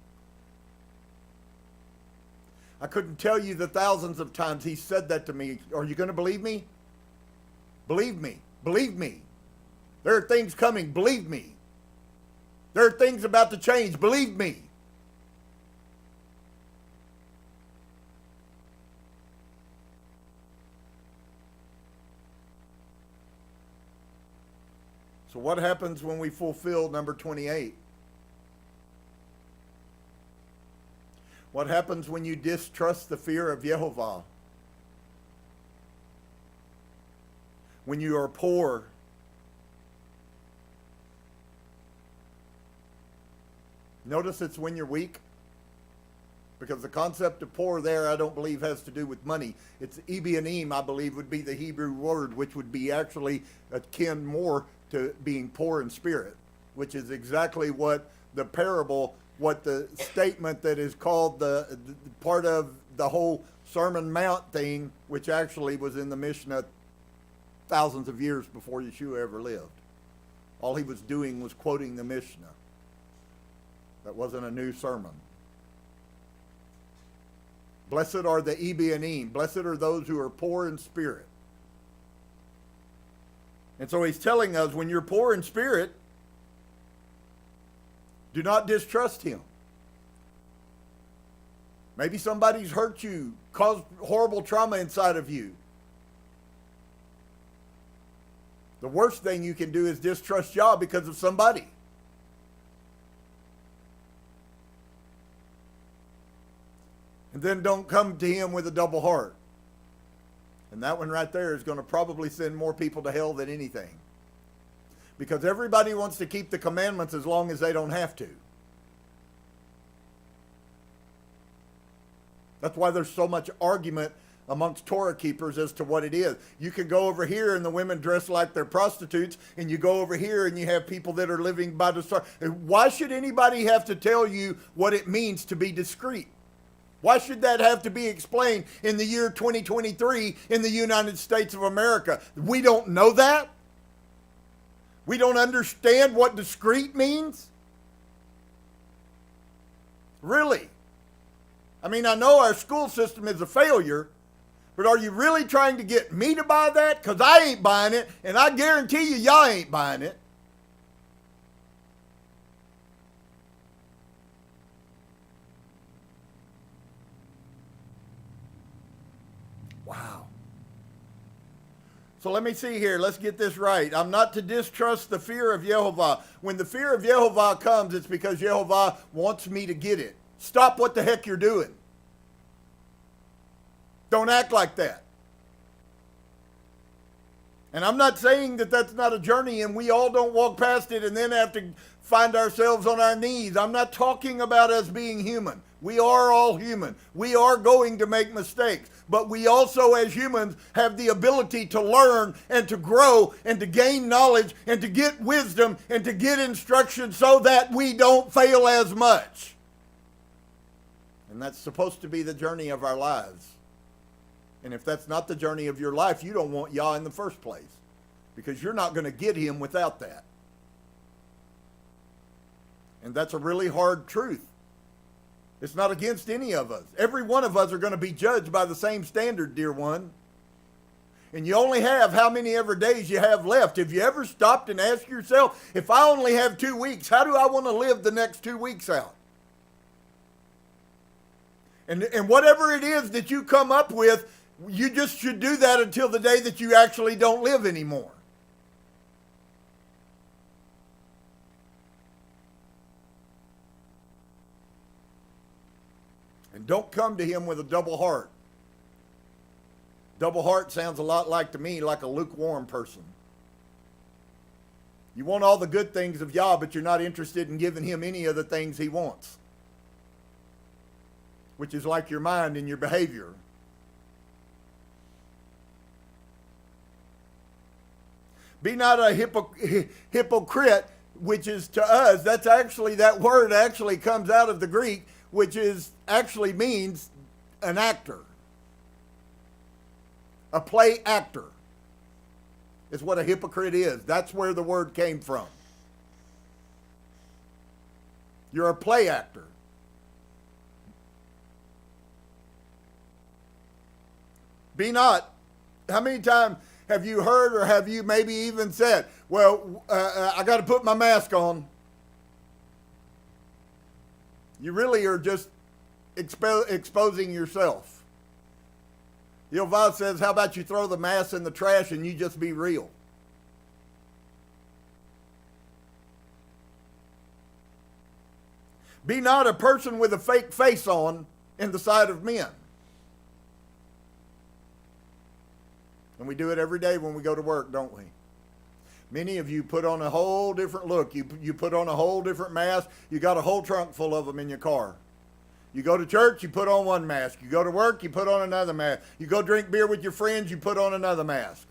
I couldn't tell you the thousands of times he said that to me. Are you going to believe me? Believe me. Believe me. There are things coming. Believe me. There are things about to change. Believe me. So what happens when we fulfill number 28? What happens when you distrust the fear of Yehovah? When you are poor? Notice it's when you're weak. Because the concept of poor there, I don't believe, has to do with money. It's Ebianim, I believe, would be the Hebrew word, which would be actually akin more to being poor in spirit, which is exactly what the parable, what the statement that is called the part of the whole Sermon Mount thing, which actually was in the Mishnah thousands of years before Yeshua ever lived. All he was doing was quoting the Mishnah. That wasn't a new sermon. Blessed are the Ebianim. Blessed are those who are poor in spirit. And so he's telling us, when you're poor in spirit, do not distrust him. Maybe somebody's hurt you, caused horrible trauma inside of you. The worst thing you can do is distrust Yah because of somebody. And then don't come to him with a double heart. And that one right there is going to probably send more people to hell than anything. Because everybody wants to keep the commandments as long as they don't have to. That's why there's so much argument amongst Torah keepers as to what it is. You can go over here and the women dress like they're prostitutes, and you go over here and you have people that are living by the star. Why should anybody have to tell you what it means to be discreet? Why should that have to be explained in the year 2023 in the United States of America? We don't know that? We don't understand what discreet means? Really? I mean, I know our school system is a failure, but are you really trying to get me to buy that? Because I ain't buying it, and I guarantee you, y'all ain't buying it. Wow. So let me see here. Let's get this right. I'm not to distrust the fear of Yehovah. When the fear of Yehovah comes, it's because Yehovah wants me to get it. Stop what the heck you're doing. Don't act like that. And I'm not saying that that's not a journey and we all don't walk past it and then have to find ourselves on our knees. I'm not talking about us being human. We are all human. We are going to make mistakes. But we also, as humans, have the ability to learn and to grow and to gain knowledge and to get wisdom and to get instruction so that we don't fail as much. And that's supposed to be the journey of our lives. And if that's not the journey of your life, you don't want Yah in the first place. Because you're not going to get him without that. And that's a really hard truth. It's not against any of us. Every one of us are going to be judged by the same standard, dear one. And you only have how many ever days you have left. Have you ever stopped and asked yourself, if I only have 2 weeks, how do I want to live the next 2 weeks out? And whatever it is that you come up with, you just should do that until the day that you actually don't live anymore. Don't come to him with a double heart. Double heart sounds a lot like, to me, like a lukewarm person. You want all the good things of Yah, but you're not interested in giving him any of the things he wants, which is like your mind and your behavior. Be not a hypocrite, which is to us, that word actually comes out of the Greek, which actually means an actor. A play actor is what a hypocrite is. That's where the word came from. You're a play actor. Be not. How many times have you heard, or have you maybe even said, well, I got to put my mask on? You really are just exposing yourself. Yehovah says, how about you throw the mask in the trash and you just be real? Be not a person with a fake face on in the sight of men. And we do it every day when we go to work, don't we? Many of you put on a whole different look. You put on a whole different mask. You got a whole trunk full of them in your car. You go to church, you put on one mask. You go to work, you put on another mask. You go drink beer with your friends, you put on another mask.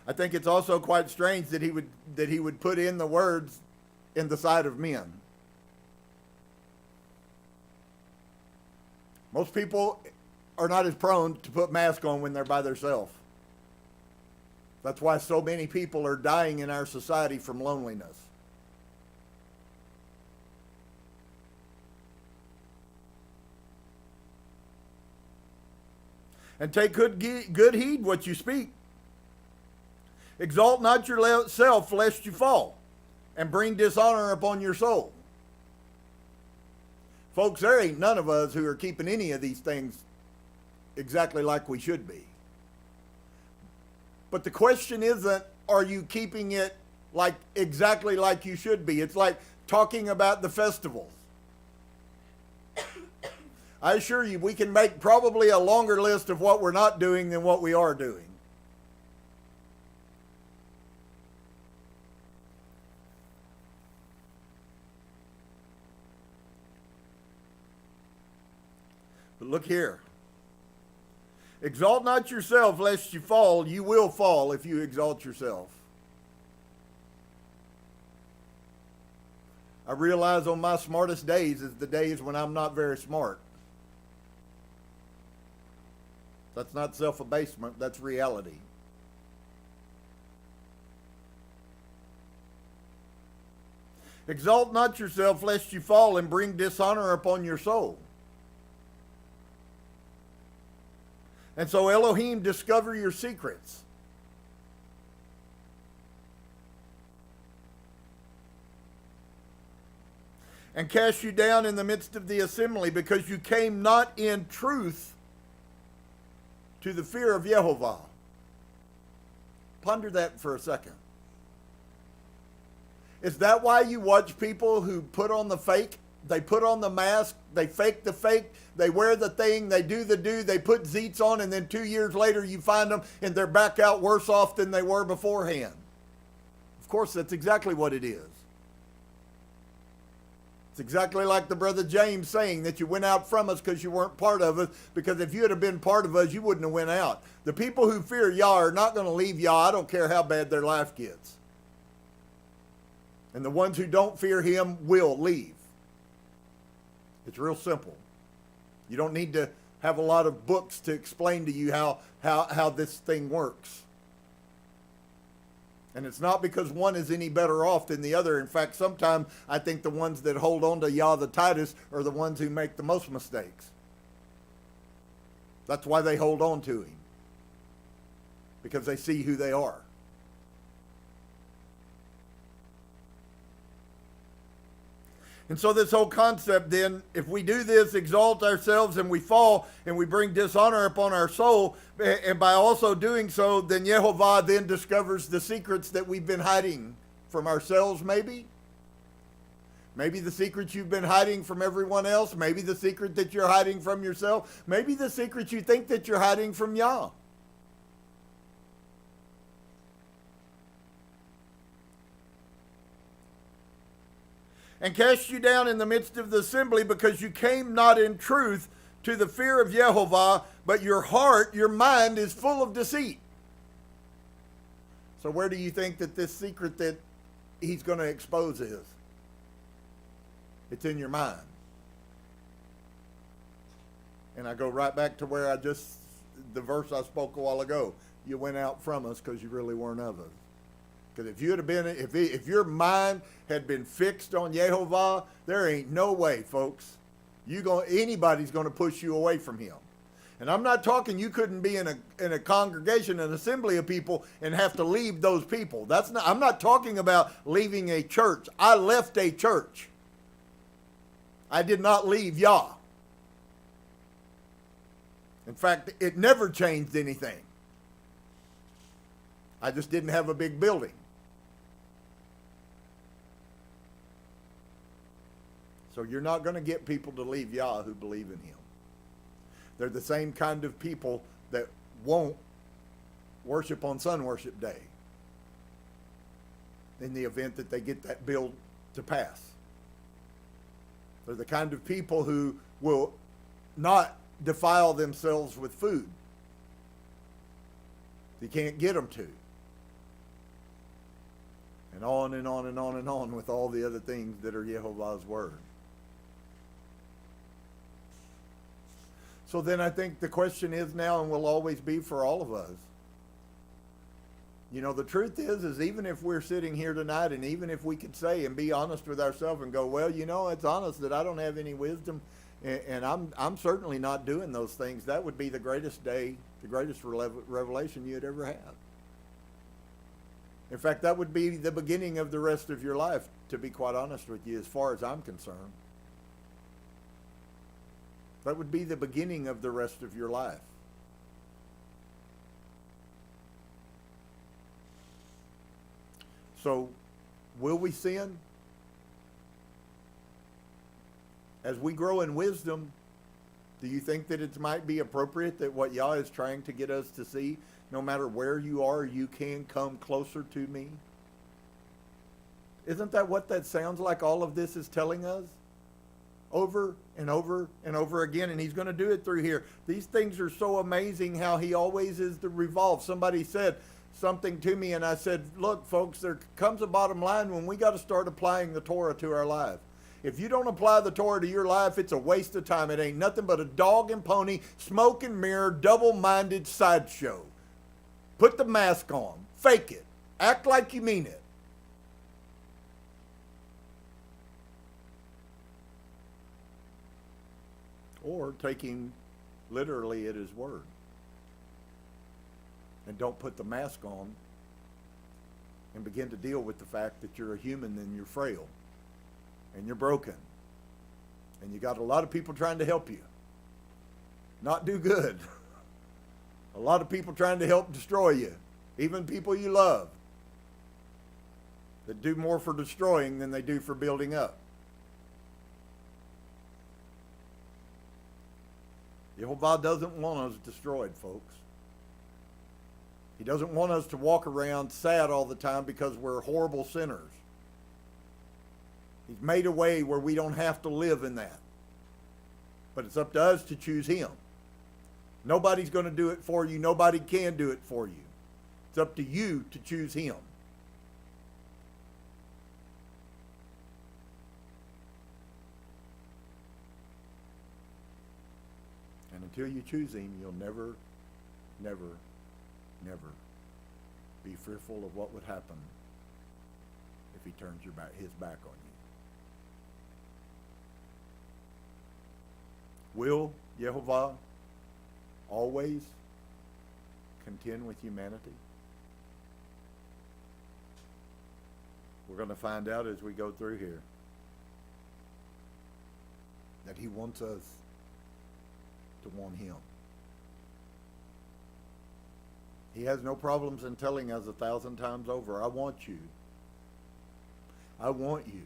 I think it's also quite strange that he would put in the words in the sight of men. Most people are not as prone to put masks on when they're by themselves. That's why so many people are dying in our society from loneliness. And take good heed what you speak. Exalt not yourself lest you fall, and bring dishonor upon your soul. Folks, there ain't none of us who are keeping any of these things exactly like we should be. But the question isn't, are you keeping it exactly like you should be? It's like talking about the festivals. I assure you, we can make probably a longer list of what we're not doing than what we are doing. But look here. Exalt not yourself lest you fall. You will fall if you exalt yourself. I realize on my smartest days is the days when I'm not very smart. That's not self-abasement, that's reality. Exalt not yourself lest you fall and bring dishonor upon your soul. And so Elohim, discover your secrets. And cast you down in the midst of the assembly, because you came not in truth to the fear of Yehovah. Ponder that for a second. Is that why you watch people who put on the fake? They put on the mask, they fake the fake, they wear the thing, they do the do, they put zeets on, and then 2 years later you find them and they're back out worse off than they were beforehand. Of course, that's exactly what it is. It's exactly like the brother James saying that you went out from us because you weren't part of us, because if you had been part of us, you wouldn't have went out. The people who fear Yah are not going to leave Yah. I don't care how bad their life gets. And the ones who don't fear him will leave. It's real simple. You don't need to have a lot of books to explain to you how this thing works. And it's not because one is any better off than the other. In fact, sometimes I think the ones that hold on to Yah the tightest are the ones who make the most mistakes. That's why they hold on to him. Because they see who they are. And so this whole concept then, if we do this, exalt ourselves and we fall and we bring dishonor upon our soul, and by also doing so, then Yehovah then discovers the secrets that we've been hiding from ourselves maybe. Maybe the secrets you've been hiding from everyone else. Maybe the secret that you're hiding from yourself. Maybe the secret you think that you're hiding from Yah. And cast you down in the midst of the assembly, because you came not in truth to the fear of Yehovah, but your heart, your mind is full of deceit. So where do you think that this secret that he's going to expose is? It's in your mind. And I go right back to where the verse I spoke a while ago. You went out from us because you really weren't of us. Because if you had been, if your mind had been fixed on Yehovah, there ain't no way, folks, anybody's going to push you away from him. And I'm not talking you couldn't be in a congregation, an assembly of people, and have to leave those people. I'm not talking about leaving a church. I left a church. I did not leave Yah. In fact, it never changed anything. I just didn't have a big building. So you're not going to get people to leave Yah who believe in him. They're the same kind of people that won't worship on Sun Worship Day in the event that they get that bill to pass. They're the kind of people who will not defile themselves with food. You can't get them to. And on and on and on and on with all the other things that are Yehovah's word. So then I think the question is now, and will always be for all of us, the truth is even if we're sitting here tonight, and even if we could say and be honest with ourselves and go, well, it's honest that I don't have any wisdom, and I'm certainly not doing those things, that would be the greatest day, the greatest revelation you'd ever have. In fact, that would be the beginning of the rest of your life, to be quite honest with you, as far as I'm concerned. That would be the beginning of the rest of your life. So, will we sin? As we grow in wisdom, do you think that it might be appropriate that what Yah is trying to get us to see, no matter where you are, you can come closer to me? Isn't that what that sounds like all of this is telling us? Over and over and over again, and he's going to do it through here. These things are so amazing how he always is the revolve. Somebody said something to me, and I said, look, folks, there comes a bottom line when we got to start applying the Torah to our life. If you don't apply the Torah to your life, it's a waste of time. It ain't nothing but a dog and pony, smoke and mirror, double-minded sideshow. Put the mask on. Fake it. Act like you mean it. Or take him literally at his word. And don't put the mask on and begin to deal with the fact that you're a human and you're frail and you're broken. And you got a lot of people trying to help you not do good. A lot of people trying to help destroy you. Even people you love that do more for destroying than they do for building up. Yehovah doesn't want us destroyed, folks. He doesn't want us to walk around sad all the time because we're horrible sinners. He's made a way where we don't have to live in that. But it's up to us to choose him. Nobody's going to do it for you. Nobody can do it for you. It's up to you to choose him. And until you choose him, you'll never, never, never be fearful of what would happen if he turns his back on you. Will Yehovah always contend with humanity? We're going to find out as we go through here. He wants us to want Him. He has no problems in telling us 1,000 times over, I want you. I want you.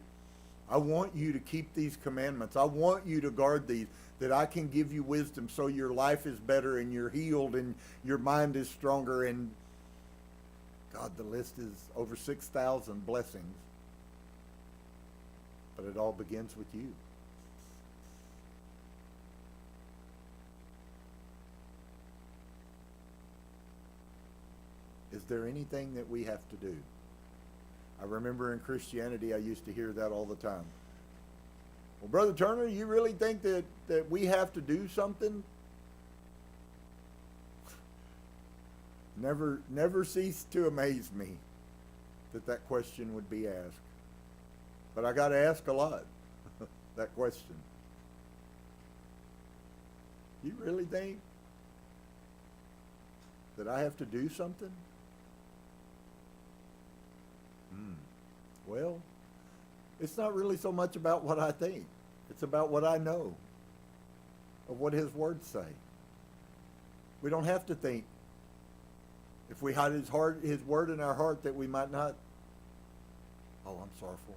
I want you to keep these commandments. I want you to guard these, that I can give you wisdom so your life is better and you're healed and your mind is stronger. And God, the list is over 6,000 blessings. But it all begins with you. Is there anything that we have to do? I remember in Christianity, I used to hear that all the time. Well, Brother Turner, you really think that we have to do something? Never ceased to amaze me that question would be asked. But I got to ask a lot, that question. You really think that I have to do something? Well, it's not really so much about what I think. It's about what I know of what His words say. We don't have to think. If we hide His word in our heart, that we might not, I'm sorrowful,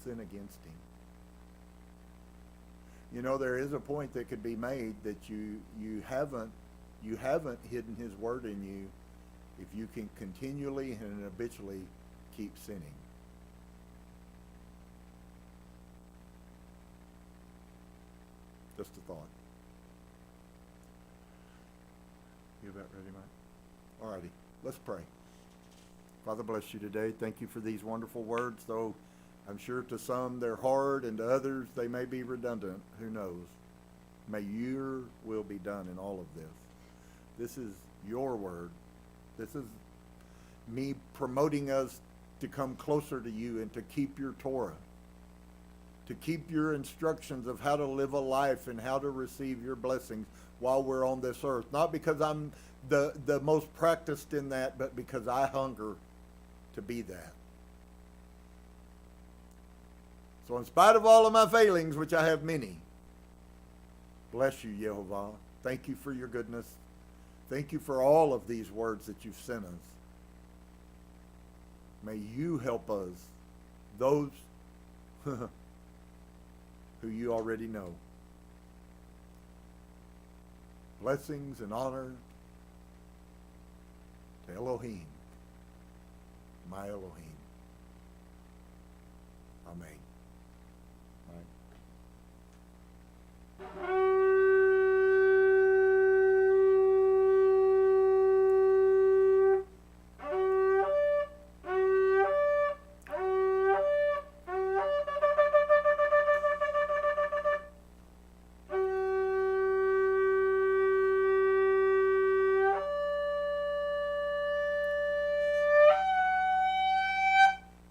sin against Him. You know, there is a point that could be made that you haven't hidden His word in you if you can continually and habitually keep sinning. Just a thought. You about ready, Mike? All righty, let's pray. Father, bless you today. Thank you for these wonderful words, though I'm sure to some they're hard and to others they may be redundant. Who knows? May your will be done in all of this. This is your word. This is me promoting us to come closer to you and to keep your Torah, to keep your instructions of how to live a life and how to receive your blessings while we're on this earth. Not because I'm the most practiced in that, but because I hunger to be that. So in spite of all of my failings, which I have many, bless you, Yehovah. Thank you for your goodness. Thank you for all of these words that you've sent us. May you help us, those who you already know. Blessings and honor to Elohim, my Elohim. Amen.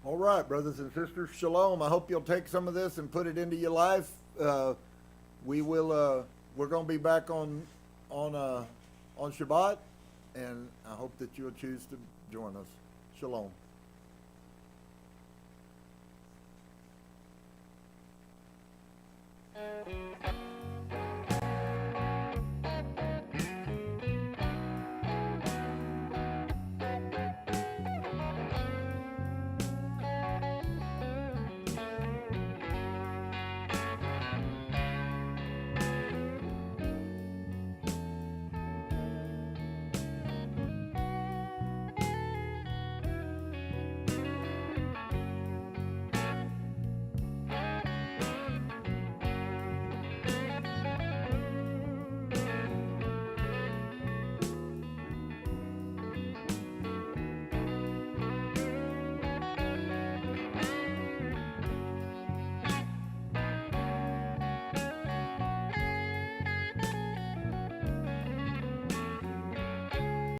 All right, brothers and sisters, shalom. I hope you'll take some of this and put it into your life. We're going to be back on Shabbat, and I hope that you'll choose to join us. Shalom.